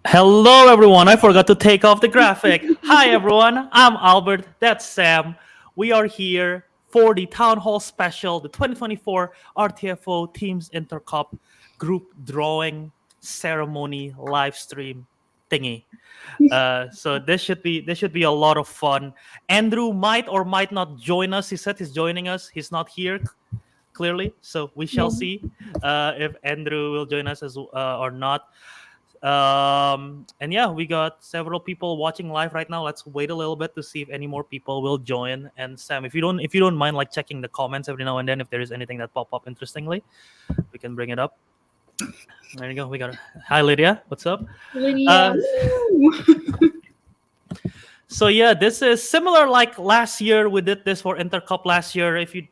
Hello, everyone. I forgot to take off the graphic. Hi, everyone. I'm Albert. That's Sam. We are here for the Town Hall Special, the 2024 RTFO Teams InterCup Group Drawing Ceremony live stream thingy. So this should be a lot of fun. Andrew might or might not join us. He said he's joining us. He's not here clearly, so we shall see if Andrew will join us or not. And yeah, we got several people watching live right now. Let's wait a little bit to see if any more people will join. And Sam, if you don't mind like checking the comments every now and then, if there is anything that pop up interestingly, we can bring it up. There you go. We got hi Lydia, what's up? Lydia. So yeah, this is similar like last year. We did this for InterCup last year. If you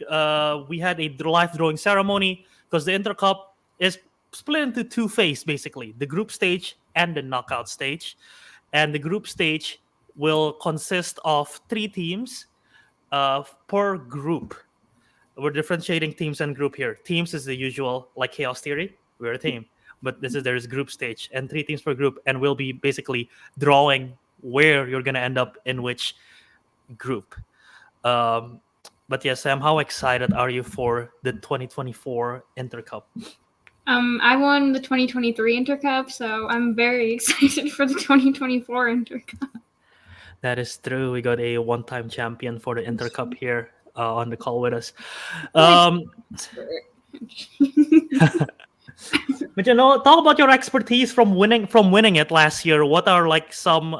we had a live drawing ceremony because the InterCup is split into two phases basically: the group stage and the knockout stage. And the group stage will consist of 3 teams per group. We're differentiating teams and group here. Teams is the usual like Chaos Theory. We're a team, but there's group stage and 3 teams per group, and we'll be basically drawing where you're gonna end up in which group. But yeah, Sam, how excited are you for the 2024 InterCup? I won the 2023 InterCup, so I'm very excited for the 2024 InterCup. That is true. We got a one-time champion for the InterCup here on the call with us. But talk about your expertise from winning it last year. What are like some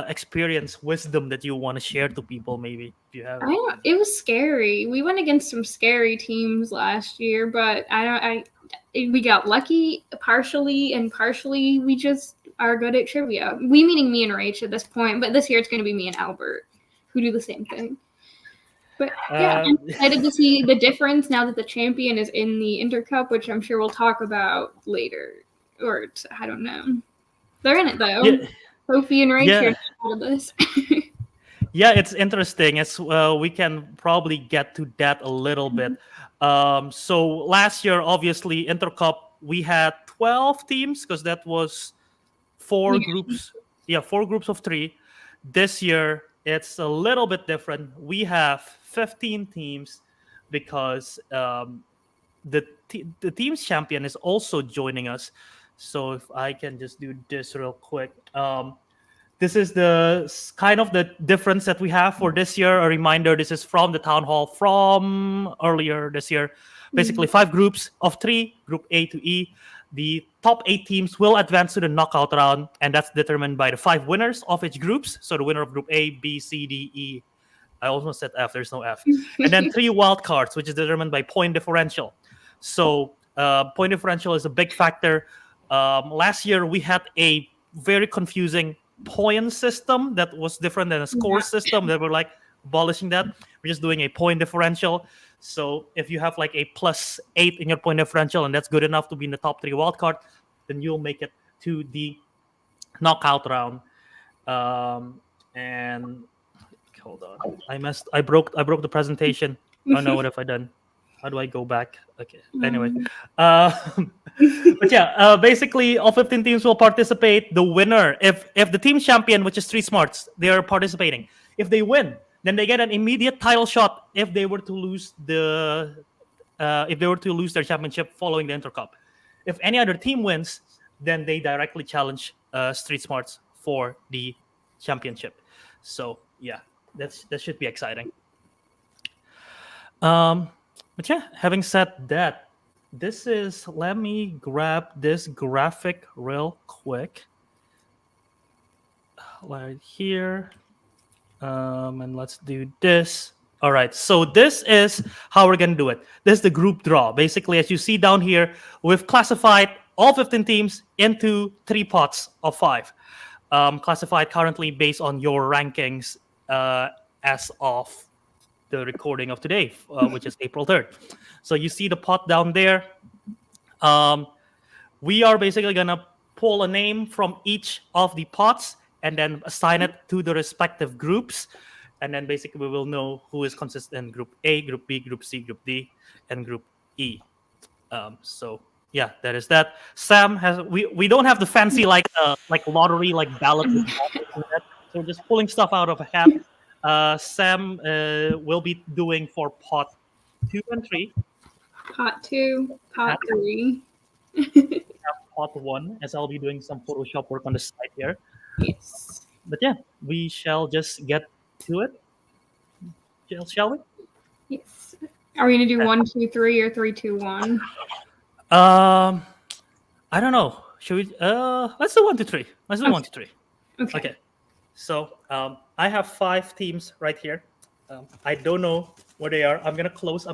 experience, wisdom that you want to share to people? Maybe if you have. It was scary. We went against some scary teams last year, but we got lucky partially, and partially we just are good at trivia. We meaning me and Rach at this point, but this year it's going to be me and Albert who do the same thing. But yeah, I'm excited to see the difference now that the champion is in the InterCup, which I'm sure we'll talk about later. Or I don't know. They're in it though. Yeah. Sophie and Rach are out of this. Yeah, it's interesting. We can probably get to that a little bit. So last year, obviously, InterCup, we had 12 teams because that was 4 groups. Yeah, 4 groups of 3. This year, it's a little bit different. We have 15 teams because the team's champion is also joining us. So if I can just do this real quick. This is the kind of the difference that we have for this year. A reminder, this is from the town hall from earlier this year. Basically 5 groups of 3, group A to E. The top 8 teams will advance to the knockout round, and that's determined by the 5 winners of each groups. So the winner of group A, B, C, D, E. I almost said F, there's no F. And then 3 wild cards, which is determined by point differential. So point differential is a big factor. Last year, we had a very confusing point system that was different than a score system. That we're like abolishing that. We're just doing a point differential. So if you have like a +8 in your point differential, and that's good enough to be in the top 3 wildcard, then you'll make it to the knockout round. And hold on, I broke the presentation. Oh no, what have I done? How do I go back? Okay. Anyway, but yeah, basically, all 15 teams will participate. The winner, if the team champion, which is 3 smarts, they are participating. If they win, then they get an immediate title shot. If they were to lose their championship following the InterCup, if any other team wins, then they directly challenge Street Smarts for the championship. So yeah, that should be exciting. But yeah, having said that, let me grab this graphic real quick. Right here. And let's do this. All right, so this is how we're going to do it. This is the group draw. Basically, as you see down here, we've classified all 15 teams into 3 pots of 5. Classified currently based on your rankings as of the recording of today, which is April 3rd. So you see the pot down there. We are basically going to pull a name from each of the pots and then assign it to the respective groups. And then basically we will know who is consistent in Group A, Group B, Group C, Group D, and Group E. So Yeah, that is that. Sam has we don't have the fancy like lottery like ballot with numbers in it. So we're just pulling stuff out of a hat. Sam will be doing for pot 2 and 3, Pot 2, and pot 3. pot 1, as I'll be doing some Photoshop work on the side here. Yes. But yeah, we shall just get to it. Shall we? Yes. Are we gonna do 1, 2, 3 or 3, 2, 1? Um, I don't know. Should we? Let's do 1, 2, 3. Let's do Okay. 1, 2, 3. Okay. Okay. So I have 5 teams right here. I don't know where they are. I'm gonna close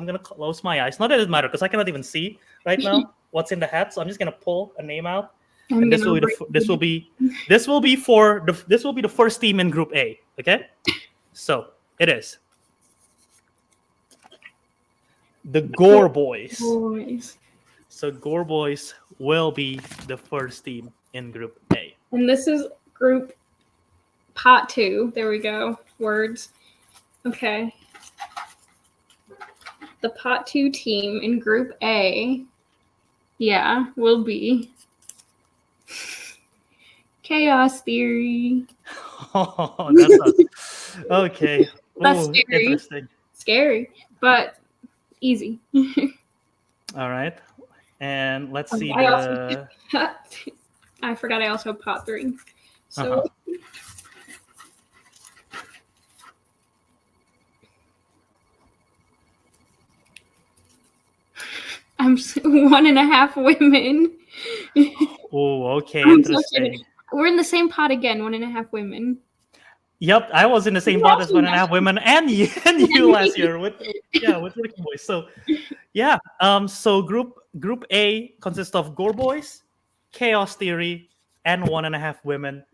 my eyes. Not that it matters because I cannot even see right now what's in the hat. So I'm just gonna pull a name out, I'm and this gonna will be the first team in Group A. Okay. So it is the Gore Boys. boys. So Gore Boys will be the first team in Group A. And this is group pot 2. There we go. Words. Okay. The pot 2 team in group A, will be Chaos Theory. Oh, that's okay. That's Ooh, scary. interesting. Scary, but easy. All right, and let's see I the. I forgot I also have pot 3. So Uh-huh. I'm 1.5 women. Oh, okay, I'm so interesting. kidding. We're in the same pot again, 1.5 women. Yep, I was in the same pot as 1.5 women, and you last year with Working Boys. So yeah, so group A consists of Gore Boys, Chaos Theory, and 1.5 women.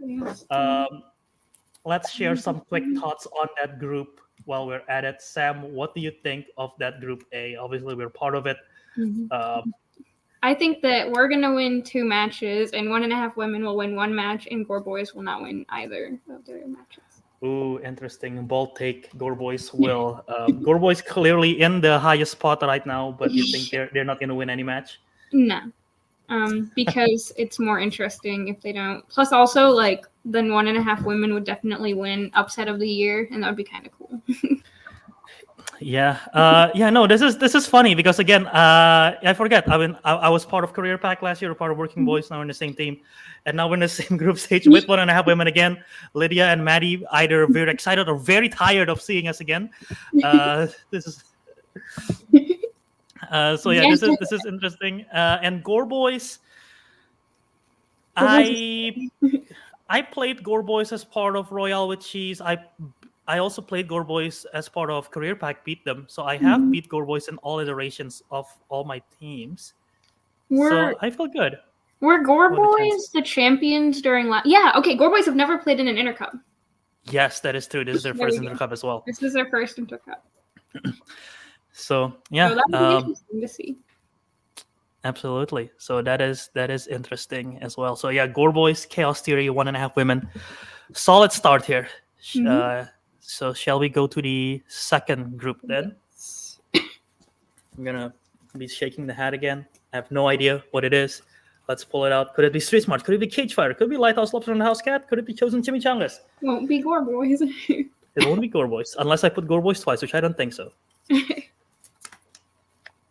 Let's share some quick thoughts on that group while we're at it. Sam, what do you think of that group A? Obviously, we're part of it. I think that we're gonna win 2 matches, and 1.5 women will win 1 match, and Gore Boys will not win either of their matches. Ooh, interesting. Bold take. Gore Boys will. Gore Boys clearly in the highest spot right now, but you think they're not going to win any match? No, because it's more interesting if they don't. Plus, also like then 1.5 women would definitely win upset of the year, and that would be kind of cool. Yeah. No, this is funny because again, I forget. I mean, I was part of Career Pack last year, part of Working Boys. Now we're in the same team, and now we're in the same group stage with 1.5 women again. Lydia and Maddie either very excited or very tired of seeing us again. This is. So yeah, this is interesting. And Gore Boys, I played Gore Boys as part of Royale with Cheese. I also played Gore Boys as part of Career Pack, beat them. So I have beat Gore Boys in all iterations of all my teams. So I feel good. Were Gore Boys the champions during okay, Gore Boys have never played in an InterCup. Yes, that is true. This is their first InterCup as well. This is their first InterCup. So yeah. So that would be interesting to see. Absolutely. So that is interesting as well. So yeah, Gore Boys, Chaos Theory, 1.5 women. Solid start here. So shall we go to the second group then? I'm gonna be shaking the hat again. I have no idea what it is. Let's pull it out. Could it be Street Smart? Could it be Cage Fire? Could it be Lighthouse Lobster and House Cat? Could it be Chosen Chimichangas? Won't be Gore Boys. It won't be Gore Boys unless I put Gore Boys twice, which I don't think so.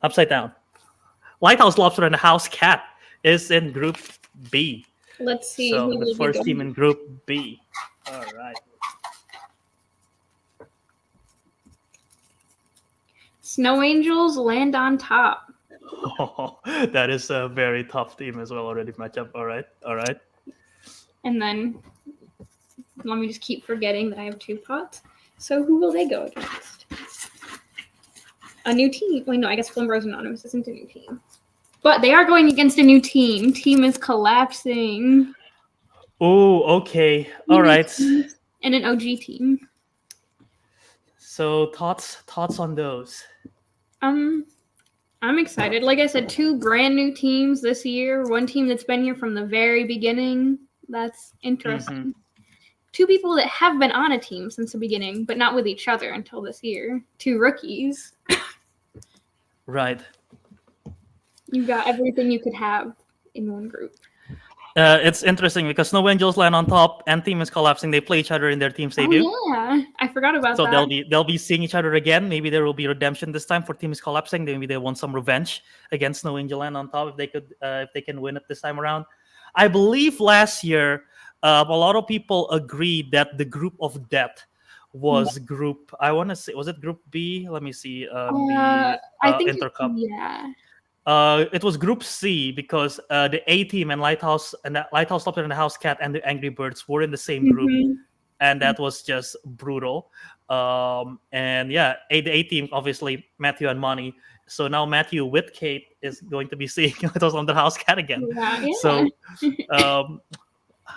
Upside down. Lighthouse Lobster and House Cat is in Group B. Let's see. So the first team in Group B. All right. Snow Angels land on top. Oh, that is a very tough team as well already matchup. All right. And then let me just keep forgetting that I have 2 pots. So who will they go against? A new team. Wait, no, I guess Flimbrose Anonymous isn't a new team. But they are going against a new team. Team is collapsing. Oh, okay. All right. And an OG team. So thoughts on those? I'm excited. Like I said, 2 brand new teams this year. 1 team that's been here from the very beginning. That's interesting. 2 people that have been on a team since the beginning, but not with each other until this year. 2 rookies. Right. You got everything you could have in one group. It's interesting because Snow Angels land on top and team is collapsing. They play each other in their team's debut. Oh yeah, I forgot about So that. they'll be seeing each other again. Maybe there will be redemption this time for team is collapsing. Maybe they want some revenge against Snow Angel land on top if they can win it this time around. I believe last year a lot of people agreed that the group of death was group. I want to say was it group B? Let me see. B I think InterCup. yeah. It was Group C because the A team and the Lighthouse Lobster and the House Cat and the Angry Birds were in the same group, and that was just brutal. And yeah, the A team obviously Matthew and Money. So now Matthew with Kate is going to be seeing Lighthouse on the House Cat again. Yeah. So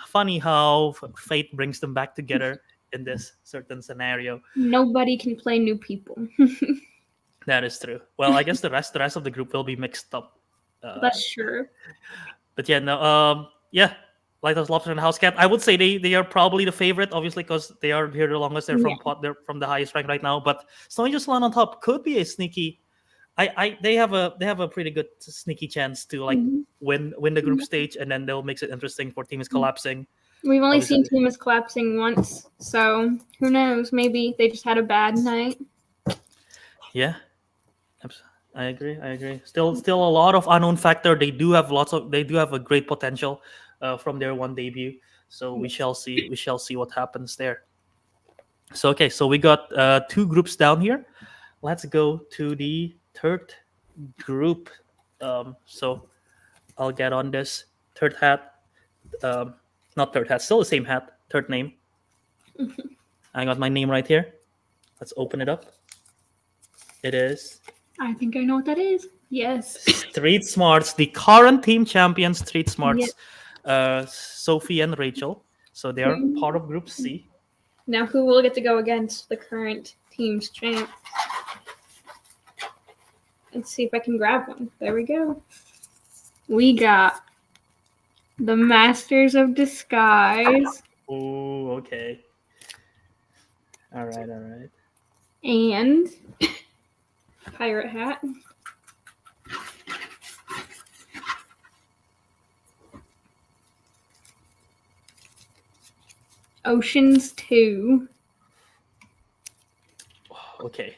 funny how fate brings them back together in this certain scenario. Nobody can play new people. That is true. Well, I guess the rest of the group will be mixed up. That's true. But yeah, no, yeah, Lighthouse Lobster and House Cat. I would say they are probably the favorite, obviously, because they are here the longest. They're from the highest rank right now. But Snow Angels land on top could be a sneaky. They have a pretty good sneaky chance to like win the group stage, and then they'll make it interesting for team is collapsing. We've only seen team is collapsing once, so who knows? Maybe they just had a bad night. Yeah. I agree. Still a lot of unknown factor. They do have a great potential from their one debut. So we shall see what happens there. So okay, so we got two groups down here. Let's go to the third group. So I'll get on this third hat. Not third hat, still the same hat. Third name. I got my name right here. Let's open it up. It is. I think I know what that is. Yes. Street Smarts, the current team champions, Street Smarts, Sophie and Rachel. So they are part of Group C. Now who will get to go against the current team's champ? Let's see if I can grab one. There we go. We got the Masters of Disguise. Oh, okay. All right. And Pirate Hat. Oceans 2. Okay.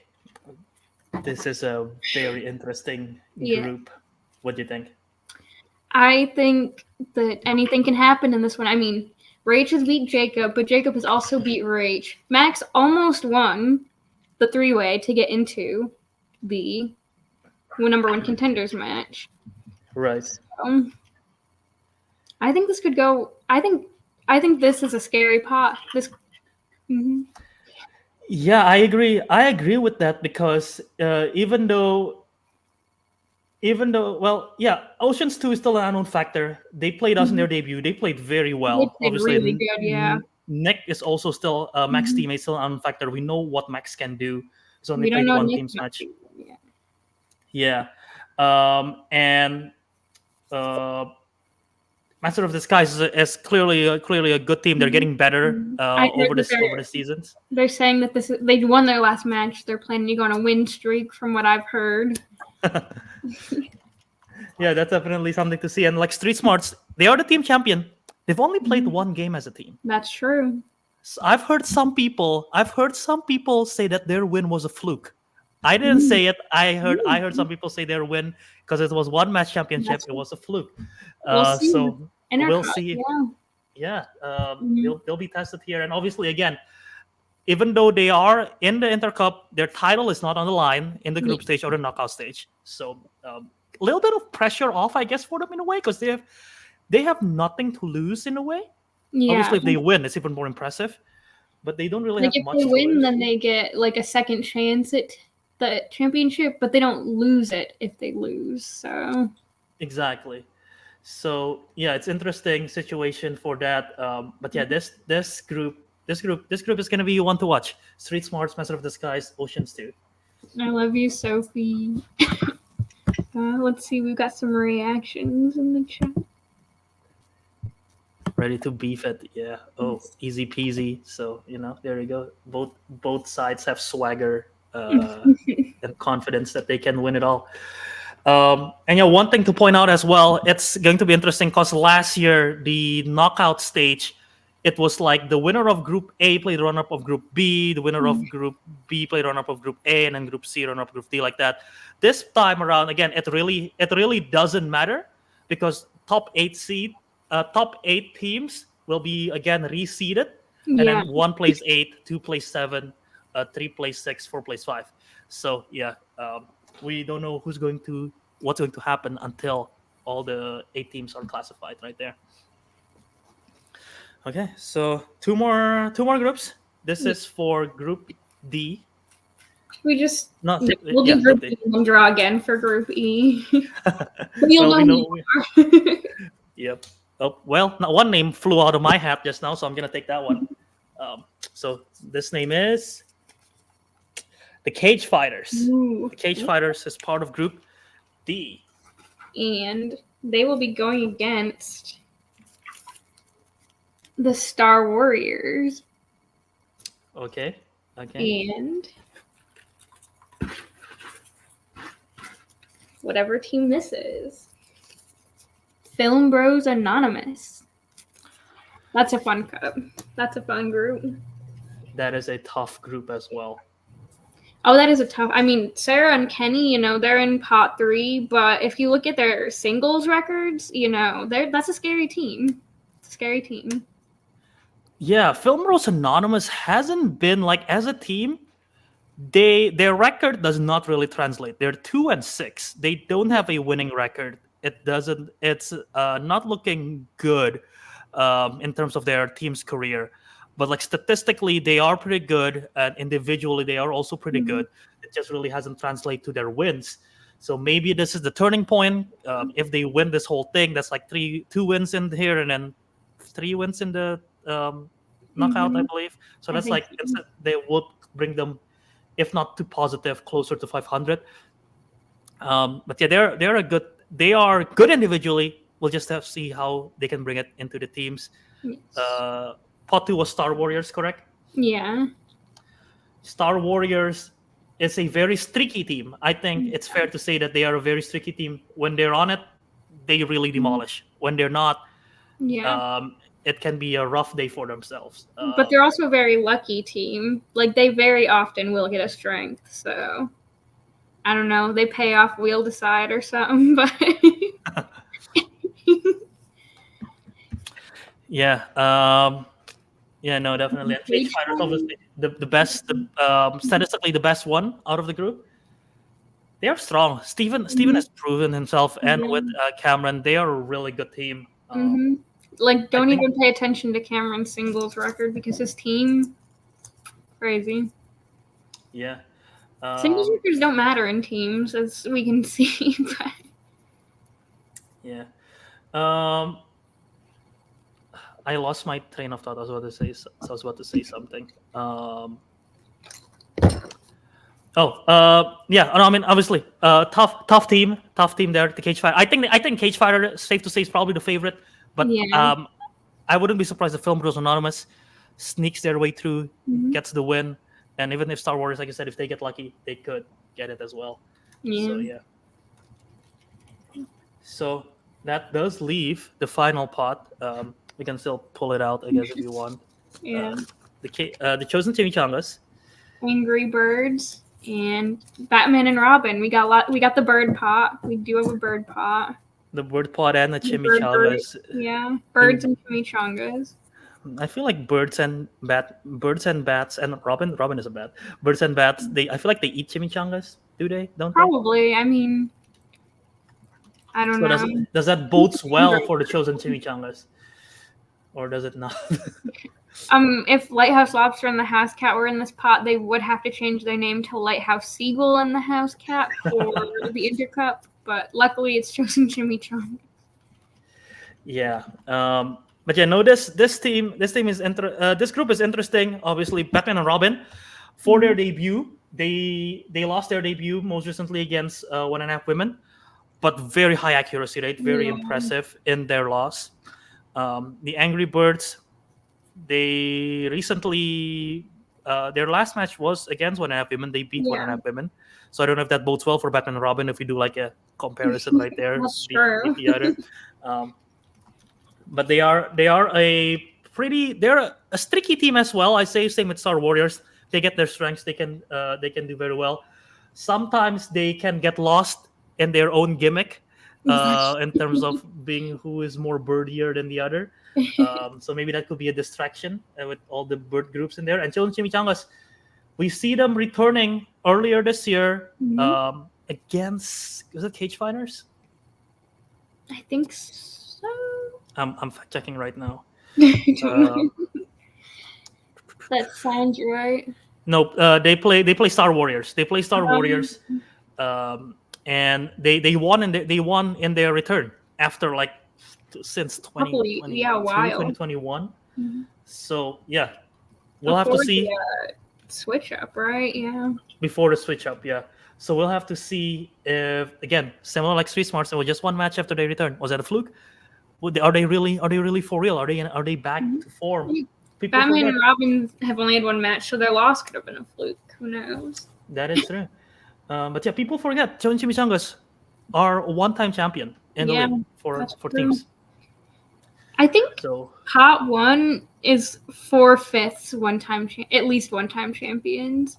This is a very interesting group. What do you think? I think that anything can happen in this one. I mean, Rach has beat Jacob, but Jacob has also beat Rach. Max almost won the three-way to get into the number one contenders match. Right. I think this could go. I think this is a scary pot. This. Mm-hmm. Yeah, I agree. I agree with that because even though, well, yeah, Oceans 2 is still an unknown factor. They played us in their debut. They played very well. They played Obviously, really good. Yeah. Nick is also still Max teammate, still an unknown factor. We know what Max can do. He's only We don't played know one Nick team's match. Yeah. And Master of Disguise is clearly a good team. They're getting better over the seasons. They're saying that they won their last match. They're planning to go on a win streak, from what I've heard. Yeah, that's definitely something to see. And like Street Smarts, they are the team champion. They've only played one game as a team. That's true. So I've heard some people say that their win was a fluke. I didn't say it. I heard some people say their win because it was one match championship. It was a fluke. We'll see. So we'll see. Yeah. They'll be tested here. And obviously, again, even though they are in the InterCup, their title is not on the line in the group stage or the knockout stage. So a little bit of pressure off, I guess, for them in a way because they have nothing to lose in a way. Yeah. Obviously, if they win, it's even more impressive. But they don't really have much. If they win, to lose. then they get like a second chance at the championship, but they don't lose it if they lose. So exactly. So yeah, it's interesting situation for that. But yeah, this group is gonna be one to watch. Street Smarts, Master of Disguise, Oceans 2. I love you, Sophie. Let's see, we've got some reactions in the chat. Ready to beef it, yeah. Oh, easy peasy. So there you go. Both sides have swagger and confidence that they can win it all. And yeah, one thing to point out as well, it's going to be interesting because last year the knockout stage, it was like the winner of Group A played runner-up of Group B, the winner of Group B played runner-up of Group A, and then Group C runner-up of Group D, like that. This time around, again, it really doesn't matter because top eight teams will be again reseeded, and Yeah. then one plays eight, two plays seven, three plays six, four plays five. So yeah, we don't know what's going to happen until all the eight teams are classified right there. Okay, so two more groups. This is for Group D. We just Not we'll yeah, do Group Group D. E and draw again for Group E. But you'll Well, we know know. who you are. Yep. Oh, well, one name flew out of my hat just now, so I'm gonna take that one. So this name is the Cage Fighters. Ooh. The Cage Fighters is part of Group D. And they will be going against the Star Warriors. Okay. Okay. And whatever team this is. Film Bros Anonymous. That's a fun cup. That's a fun group. That is a tough group as well. Oh, that is a tough. I mean, Sarah and Kenny, they're in pot 3, but if you look at their singles records, that's a scary team. It's a scary team. Yeah, Film Bros Anonymous hasn't been like as a team. Their record does not really translate. They're 2-6. They don't have a winning record. It doesn't. It's not looking good in terms of their team's career. But like statistically, they are pretty good, and individually, they are also pretty good. It just really hasn't translated to their wins. So maybe this is the turning point. If they win this whole thing, that's like two wins in here, and then 3 wins in the knockout, I believe. So that's like they would bring them, if not to positive, closer to 500. But yeah, they're a good. They are good individually. We'll just have to see how they can bring it into the teams. Yes. Pot 2 was Star Warriors, correct? Yeah. Star Warriors is a very streaky team. I think it's fair to say that they are a very streaky team. When they're on it, they really demolish. When they're not, it can be a rough day for themselves. But they're also a very lucky team. Like, they very often will get a strength, so I don't know. They pay off Wheel Decide or something, but yeah. Yeah, no, definitely. And Cage Fighters, obviously, the best, statistically the best one out of the group. They are strong. Steven has proven himself, and with Cameron, they are a really good team. Like, don't even pay attention to Cameron's singles record because his team, crazy. Yeah. Singles records don't matter in teams, as we can see. But yeah. I lost my train of thought. I was about to say something. Yeah. No, I mean, obviously, tough team there. The Cage Fighter. I think Cage Fighter, safe to say, is probably the favorite. But I wouldn't be surprised if Film Bros Anonymous sneaks their way through, gets the win, and even if Star Wars, like I said, if they get lucky, they could get it as well. So yeah. So that does leave the final pot. We can still pull it out, I guess, if you want. Yeah. The chosen chimichangas. Angry Birds and Batman and Robin. We got the bird pot. We do have a bird pot. The bird pot and the chimichangas. Yeah, birds and chimichangas. I feel like birds and bats and Robin is a bat. Birds and bats. I feel like they eat chimichangas. Do they? Don't Probably. I mean, I don't know. Does that bodes well for the chosen chimichangas? Or does it not? If Lighthouse Lobster and the House Cat were in this pot, they would have to change their name to Lighthouse Seagull and the House Cat for the InterCup. But luckily, it's chosen chimichanga. Yeah. But yeah, no. This team is this group is interesting. Obviously, Batman and Robin, for their debut, they lost their debut most recently against 1.5 Women, but very high accuracy rate, very impressive in their loss. The Angry Birds, they recently their last match was against 1.5 women. They beat Yeah. 1.5 women. So I don't know if that bodes well for Batman and Robin if we do like a comparison right there. That's Beat true. the other. Um, but they are a streaky team as well. I say same with Star Warriors. They get their strengths. They can do very well. Sometimes they can get lost in their own gimmick in terms of being who is more birdier than the other. So maybe that could be a distraction with all the bird groups in there. And Children Chimichangas, we see them returning earlier this year against, was it Cage Fighters? I think so. I'm fact checking right now. I don't know. That sounds right. No, they play Star Warriors. They play Star Warriors, and they won in their return after like since Probably, 2022, yeah, a while. 2021. Mhm. So yeah, we'll have to Before see the switch up, right? Yeah. before the switch up. Yeah, so we'll have to see if again similar like Street Smarts, it was just one match after they return. Was that a fluke? Are they really for real? Are they back to form? People Batman forget. and Robin have only had one match, so their loss could have been a fluke. Who knows? That is true. But yeah, people forget Chon Chimichangas are a one-time champion in the Yeah, league for that's true. teams. I think So Pot 1 is 4/5 at least one-time champions.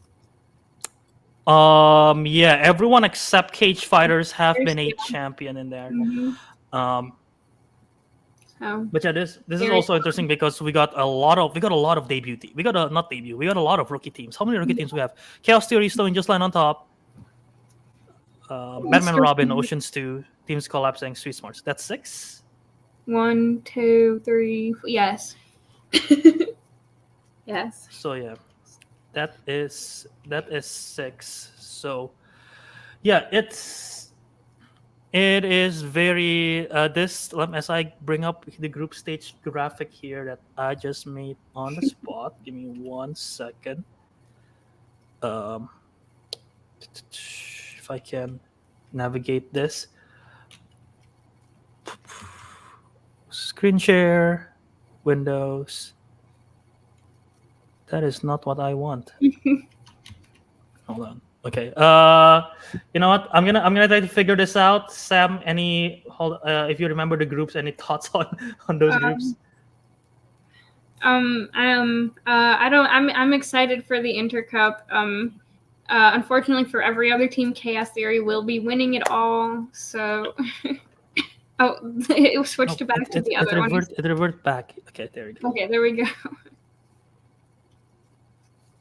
yeah, everyone except Cage Fighters have been a Yeah. champion in there. Mhm. So But yeah, this is Very also interesting because we got a lot of debut we got a lot of rookie teams. How many rookie teams we have? Chaos Theory still in Just Line on top. Batman Robin, Oceans 2, Teams Collapsing, Street Smarts. That's 6. 1, 2, 3. Yes. Yes. So yeah, that is 6. So yeah, it is very this as I bring up the group stage graphic here that I just made on the spot. Give me 1 second. If I can navigate this. Screen share, Windows. That is not what I want. Hold on. Okay. You know what? I'm gonna try to figure this out. Sam, if you remember the groups, any thoughts on those groups? I don't. I'm excited for the InterCup. Unfortunately for every other team, Chaos Theory will be winning it all. So, it switched back to the other one. It reverted back. Okay, there we go. Okay, there we go.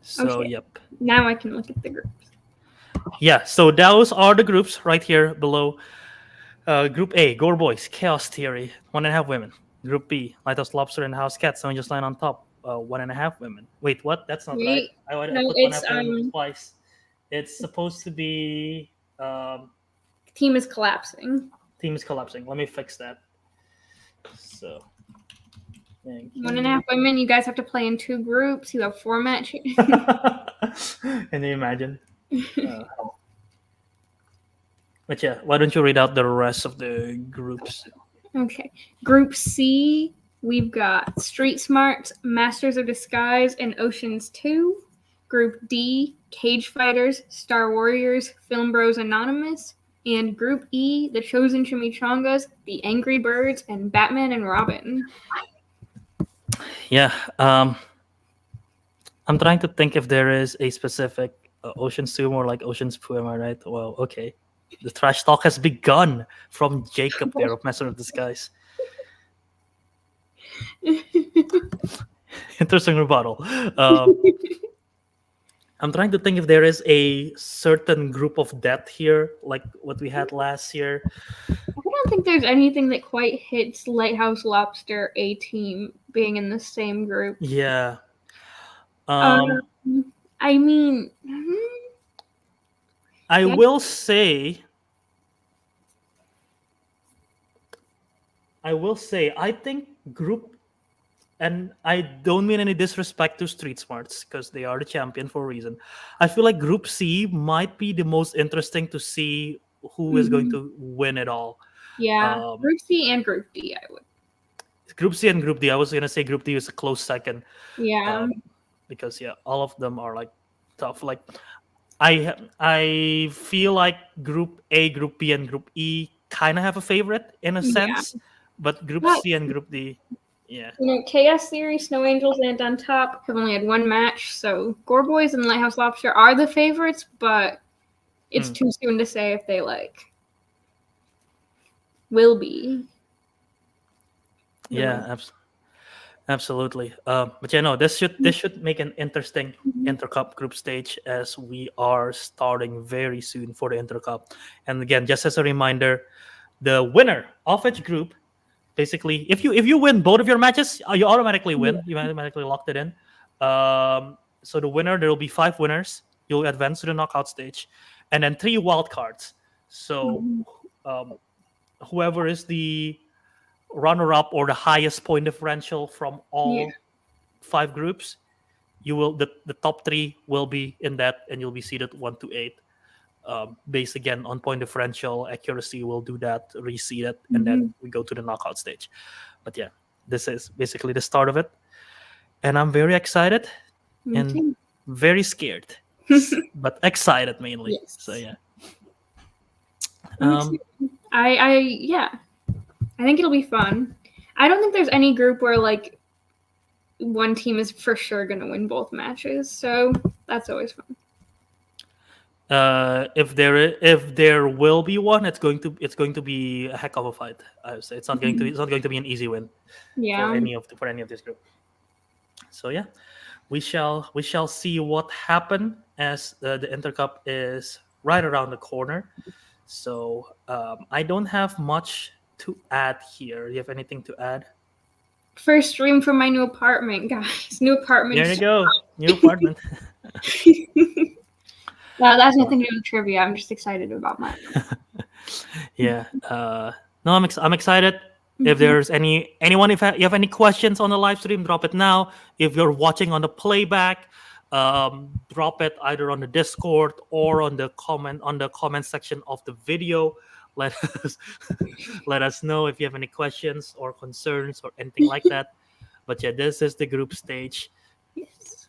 So Okay. yep. Now I can look at the groups. Yeah. So those are the groups right here below. Group A, Gore Boys, Chaos Theory, 1.5 women. Group B, Lighthouse Lobster and House Cat, Someone Just Line on top, 1.5 women. Wait, what? That's not right. I put No, 1.5 women twice. It's supposed to be Team is collapsing. Team is Collapsing. Let me fix that. So, thank you. 1.5 women. You guys have to play in 2 groups. You have 4 matches. Can you imagine? But yeah, why don't you read out the rest of the groups? Okay. Group C, we've got Street Smarts, Masters of Disguise, and Oceans 2. Group D, Cage Fighters, Star Warriors, Film Bros Anonymous. And Group E, The Chosen Chimichangas, The Angry Birds, and Batman and Robin. Yeah. I'm trying to think if there is a specific Oceans 2 more like Oceans 2, am I right? Well, okay. The trash talk has begun from Jacob there of Master of Disguise. Interesting rebuttal. I'm trying to think if there is a certain group of death here, like what we had last year. I don't think there's anything that quite hits Lighthouse Lobster A team being in the same group. Yeah. I mean, I will say, I think group, and I don't mean any disrespect to Street Smarts because they are the champion for a reason. I feel like Group C might be the most interesting to see who is going to win it all. Yeah, Group C and Group D, I would. Group C and Group D. I was going to say Group D is a close second. Yeah. because all of them are like tough. Like I feel like Group A, Group B, and Group E kind of have a favorite in a Yeah. sense, but Group But C and Group D, yeah. Chaos Theory, Snow Angels, and On Top have only had one match, so Gore Boys and Lighthouse Lobster are the favorites, but it's too soon to say if they will be. Yeah, absolutely. But no, this should make an interesting InterCup group stage as we are starting very soon for the InterCup. And again, just as a reminder, the winner of each group, basically, if you win both of your matches, you automatically win. You automatically locked it in. So the winner, there will be 5 winners. You'll advance to the knockout stage, and then 3 wild cards. So whoever is the runner-up or the highest point differential from all 5 groups, you will the top 3 will be in that, and you'll be seeded 1 to 8. Based again on point differential accuracy, we'll do that, reseed it, and then we go to the knockout stage. But this is basically the start of it, and I'm very excited and very scared, but excited mainly. Yes. So I think it'll be fun. I don't think there's any group where one team is for sure going to win both matches, so that's always fun. If there will be one, it's going to be a heck of a fight. I would say it's not going to be an easy win for any of this group. So we shall see what happen as the InterCup is right around the corner. So I don't have much to add here. Do you have anything to add? First stream from my new apartment, guys. New apartment. There you go. New apartment. No, that's nothing to do with trivia. I'm just excited about mine. No, I'm excited. If there's anyone, if you have any questions on the live stream, drop it now. If you're watching on the playback, drop it either on the Discord or on the comment section of the video. Let us know if you have any questions or concerns or anything like that. But this is the group stage. Yes.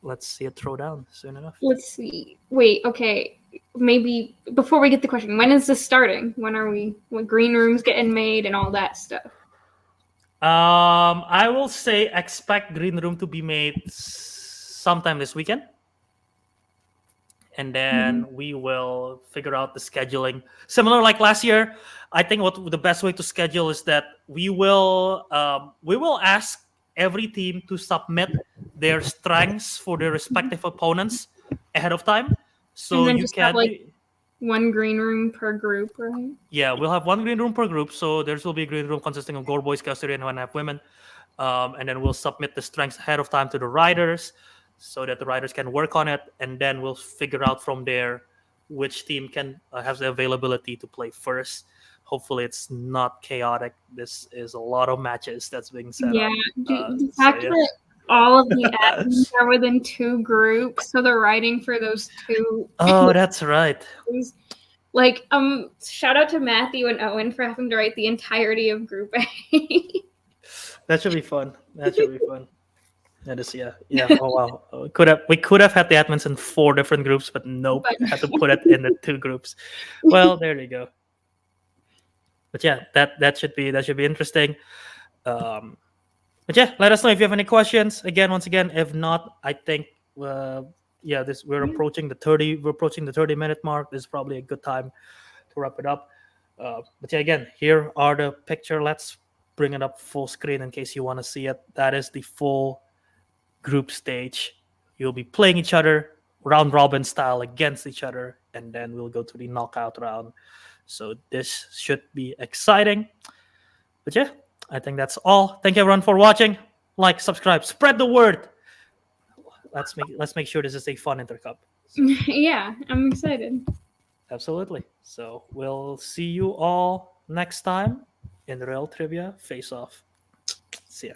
Let's see a throwdown soon enough. Let's see. Wait, okay. Maybe before we get the question, when is this starting? When green rooms getting made and all that stuff? I will say expect green room to be made sometime this weekend. And then we will figure out the scheduling. Similar like last year, I think what the best way to schedule is that we will ask every team to submit their strengths for their respective opponents ahead of time. So you can have, one green room per group, right? Yeah, we'll have 1 green room per group. So there will be a green room consisting of Gore Boys, Custody, and 1.5 women. And then we'll submit the strengths ahead of time to the riders, so that the riders can work on it, and then we'll figure out from there which team can has the availability to play first. Hopefully it's not chaotic. This is a lot of matches that's being set up. The fact that all of the admins are within 2 groups, so they're writing for those 2. Oh, that's right. Shout out to Matthew and Owen for having to write the entirety of Group A. That should be fun. That is Oh wow. We could have had the admins in 4 different groups, but nope. Had to put it in the 2 groups. Well, there you go. But that should be interesting. But let us know if you have any questions. Once again, if not, I think we're approaching the 30-minute mark. This is probably a good time to wrap it up. But again, here are the picture. Let's bring it up full screen in case you want to see it. That is the full group stage. You'll be playing each other round robin style against each other, and then we'll go to the knockout round. So this should be exciting. But I think that's all. Thank you everyone for watching. Like, subscribe, spread the word. Let's make sure this is a fun InterCup. So. Yeah, I'm excited. Absolutely. So we'll see you all next time in Real Trivia Face Off. See ya.